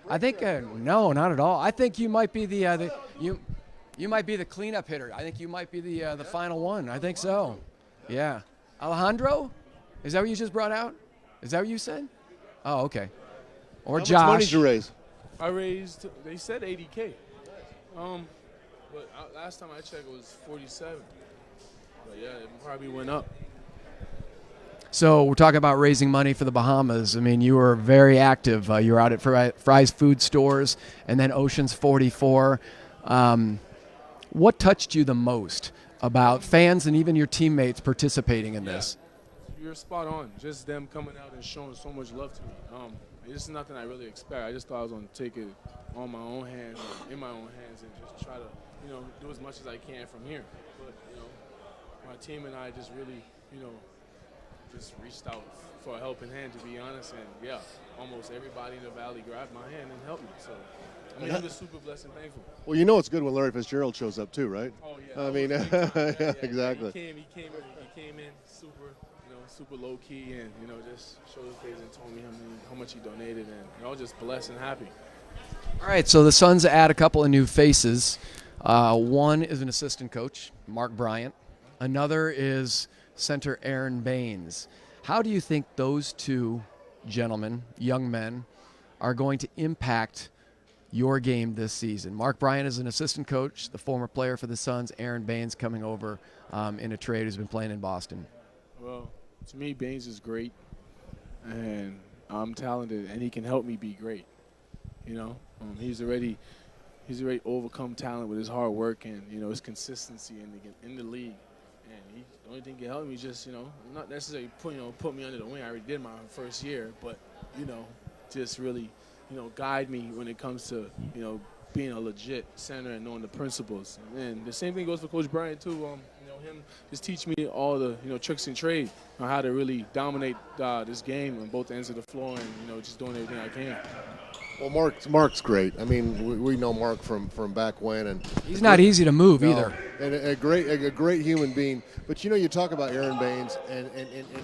I think no, not at all. I think you might be you might be the cleanup hitter. I think you might be the final one. I think so. Yeah. Alejandro, is that what you just brought out? Is that what you said? Oh, okay. Or How Josh. much money did you raise? I raised. They said 80K. But last time I checked, it was 47. But yeah, it probably went up. So we're talking about raising money for the Bahamas. I mean, you were very active. You were out at Fry's Food Stores and then Oceans 44. What touched you the most about fans and even your teammates participating in this? You're spot on. Just them coming out and showing so much love to me. This is nothing I really expect. I just thought I was going to take it on my own hands, in my own hands, and just try to, do as much as I can from here. But, my team and I just really, just reached out for a helping hand, to be honest. And, yeah, almost everybody in the Valley grabbed my hand and helped me. So, I'm just super blessed and thankful. Well, it's good when Larry Fitzgerald shows up too, right? Oh, yeah. I mean, yeah, exactly. He came in super low key, and just showed his face and told me how much he donated, and I was just blessed and happy. All right, so the Suns add a couple of new faces. One is an assistant coach, Mark Bryant. Another is center Aaron Baines. How do you think those two gentlemen, young men, are going to impact your game this season? Mark Bryant is an assistant coach, the former player for the Suns. Aaron Baines coming over in a trade, who's been playing in Boston. Well, to me, Baines is great, and I'm talented, and he can help me be great. He's already overcome talent with his hard work and his consistency in the league. And the only thing he can help me is just not necessarily put me under the wing. I already did my first year, but just really guide me when it comes to being a legit center and knowing the principles. And the same thing goes for Coach Bryant too. Him just teach me all the tricks and trade on how to really dominate this game on both ends of the floor, and just doing everything I can. Well, Mark's great. I mean, we know Mark from back when, and he's not easy to move either. And a great human being. But you talk about Aaron Baines and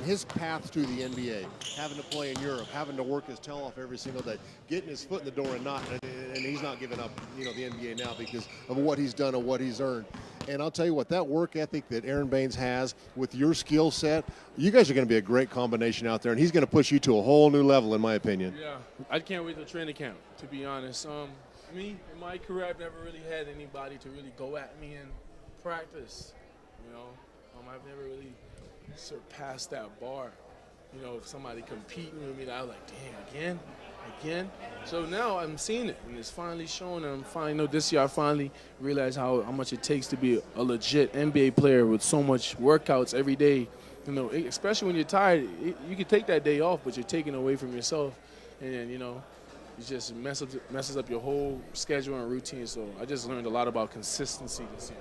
his path to the NBA, having to play in Europe, having to work his tail off every single day, getting his foot in the door, and he's not giving up the NBA now because of what he's done and what he's earned. And I'll tell you what, that work ethic that Aaron Baines has with your skill set, you guys are going to be a great combination out there, and he's going to push you to a whole new level, in my opinion. Yeah, I can't wait till training camp, to be honest. Me, in my career, I've never really had anybody to really go at me in practice. I've never really surpassed that bar. If somebody competing with me, I was like, damn, again. So now I'm seeing it, and it's finally showing. And I'm finally, this year I finally realized how much it takes to be a legit NBA player with so much workouts every day. Especially when you're tired, you can take that day off, but you're taking away from yourself, and it just messes up your whole schedule and routine. So I just learned a lot about consistency this year.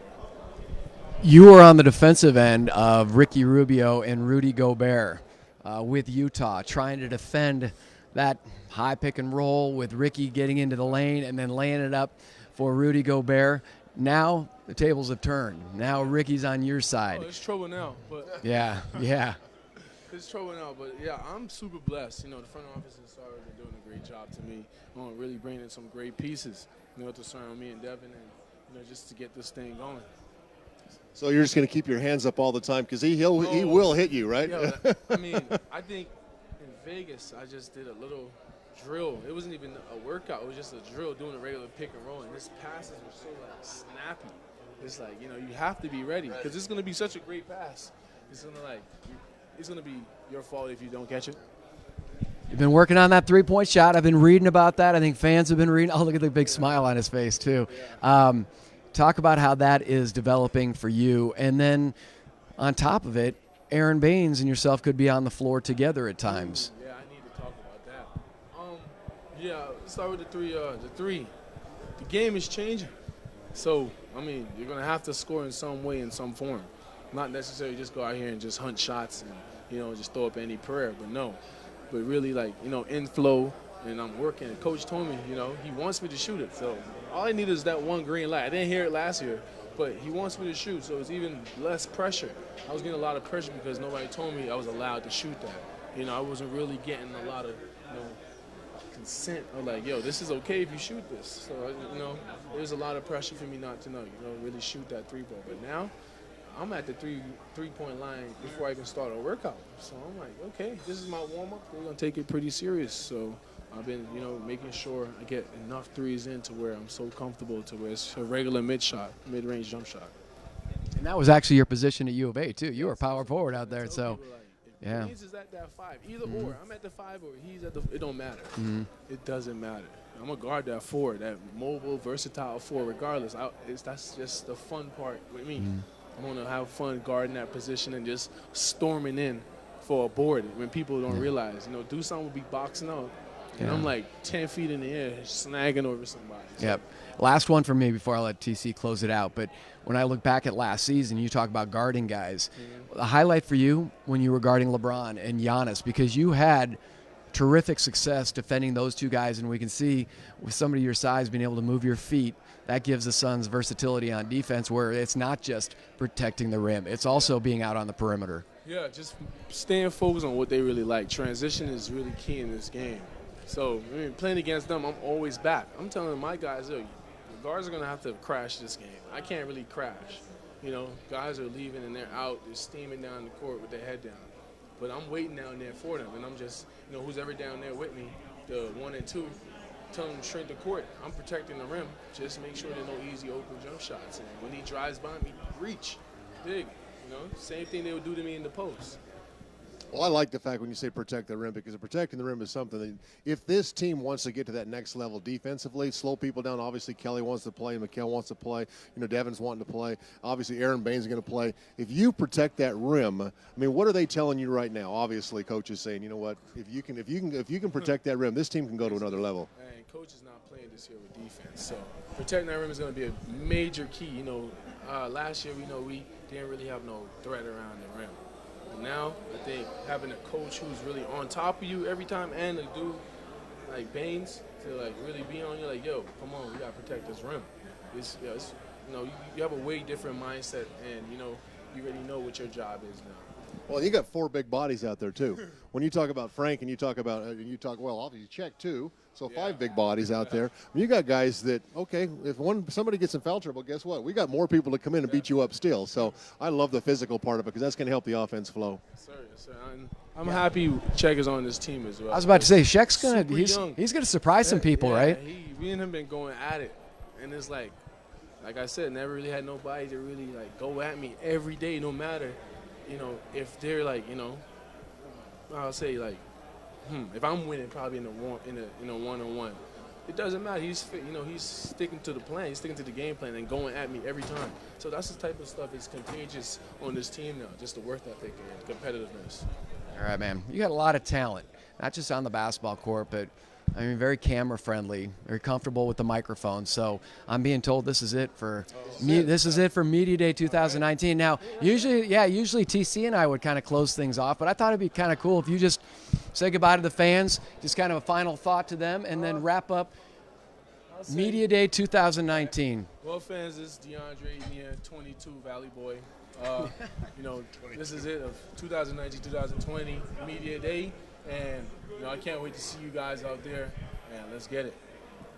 You were on the defensive end of Ricky Rubio and Rudy Gobert with Utah, trying to defend that high pick and roll with Ricky getting into the lane and then laying it up for Rudy Gobert. Now the tables have turned. Now Ricky's on your side. Oh, it's trouble now. But yeah. It's trouble now, but yeah, I'm super blessed. The front office has already been doing a great job to me. Really bringing in some great pieces, to surround me and Devin, and just to get this thing going. So you're just going to keep your hands up all the time because he will hit you, right? Yeah, I think in Vegas I just did a little drill. It wasn't even a workout. It was just a drill doing a regular pick and roll, and his passes were so snappy. It's like you have to be ready because it's going to be such a great pass. It's going to be your fault if you don't catch it. You've been working on that three-point shot. I've been reading about that. I think fans have been reading. Oh, look at the big smile on his face too. Talk about how that is developing for you. And then on top of it, Aaron Baines and yourself could be on the floor together at times. Yeah, I need to talk about that. Let's start with the three. The game is changing. So, you're going to have to score in some way, in some form. Not necessarily just go out here and just hunt shots and, just throw up any prayer. But no. But really, in flow. And I'm working. And Coach told me, he wants me to shoot it. So all I need is that one green light. I didn't hear it last year, but he wants me to shoot. So it's even less pressure. I was getting a lot of pressure because nobody told me I was allowed to shoot that. I wasn't really getting a lot of, consent of like, yo, this is okay if you shoot this. So, you know, there's a lot of pressure for me not to know, you know, really shoot that three ball. But now I'm at the three-point line before I even start a workout. So I'm like, okay, this is my warm-up. We're going to take it pretty serious. So I've been, you know, making sure I get enough threes in to where I'm so comfortable to where it's a regular mid-range jump shot. And that was actually your position at U of A, too. You were power forward out there, so. Yeah. Baines is at that 5, either or. I'm at the 5 or he's at the. It don't matter. It doesn't matter. I'm gonna guard that 4, that mobile, versatile 4, regardless. That's just the fun part with me. I'm gonna have fun guarding that position and just storming in for a board when people don't realize. You know, do something will be boxing out, and I'm like 10 feet in the air, snagging over somebody. So. Yep. Last one for me before I let TC close it out. But when I look back at last season, you talk about guarding guys. The highlight for you when you were guarding LeBron and Giannis, because you had terrific success defending those two guys, and we can see with somebody your size being able to move your feet, that gives the Suns versatility on defense where it's not just protecting the rim. It's also being out on the perimeter. Yeah, just staying focused on what they really like. Transition is really key in this game. So, I mean, playing against them, I'm always back. I'm telling my guys, the guards are going to have to crash this game. I can't really crash. You know, guys are leaving and they're out. They're steaming down the court with their head down. But I'm waiting down there for them, and I'm just, you know, who's ever down there with me, the 1 and 2, tell them to shrink the court. I'm protecting the rim. Just make sure there are no easy open jump shots. And when he drives by me, reach, dig. You know, same thing they would do to me in the post. Well, I like the fact when you say protect the rim, because protecting the rim is something that if this team wants to get to that next level defensively, slow people down. Obviously, Kelly wants to play, Mikal wants to play, you know, Devin's wanting to play. Obviously, Aaron Baines is going to play. If you protect that rim, I mean, what are they telling you right now? Obviously, coach is saying, you know what, if you can protect that rim, this team can go to another level. And coach is not playing this year with defense, so protecting that rim is going to be a major key. You know, last year we didn't really have no threat around the rim. Now, I think having a coach who's really on top of you every time, and a dude like Baines to like really be on you, like, yo, come on, we gotta protect this rim. It's you know, you have a way different mindset, and you know, you already know what your job is now. Well, you got 4 big bodies out there too. When you talk about Frank and you talk well, obviously check 2, so 5 big bodies out there. You got guys that, okay, if somebody gets in foul trouble, guess what? We got more people to come in and beat you up still. So I love the physical part of it because that's going to help the offense flow. Yes, sir. I'm happy Check is on this team as well. I was about to say, Shaq's he's gonna surprise some people, yeah, right? We and him been going at it, and it's like I said, never really had nobody to really like go at me every day, no matter. You know, if they're like, you know, I'll say like, if I'm winning probably in a one-on-one, it doesn't matter. He's sticking to the plan. He's sticking to the game plan and going at me every time. So that's the type of stuff that's contagious on this team now, just the work ethic and competitiveness. All right, man. You got a lot of talent, not just on the basketball court, but I mean, very camera friendly, very comfortable with the microphone. So I'm being told this is it for Media Day 2019. Now, usually TC and I would kind of close things off, but I thought it'd be kind of cool if you just say goodbye to the fans, just kind of a final thought to them, and then wrap up Media Day 2019. Well, fans, this is Deandre Ayton, 22, Valley Boy. You know, this is it of 2019-2020 Media Day, and you know, I can't wait to see you guys out there, and let's get it.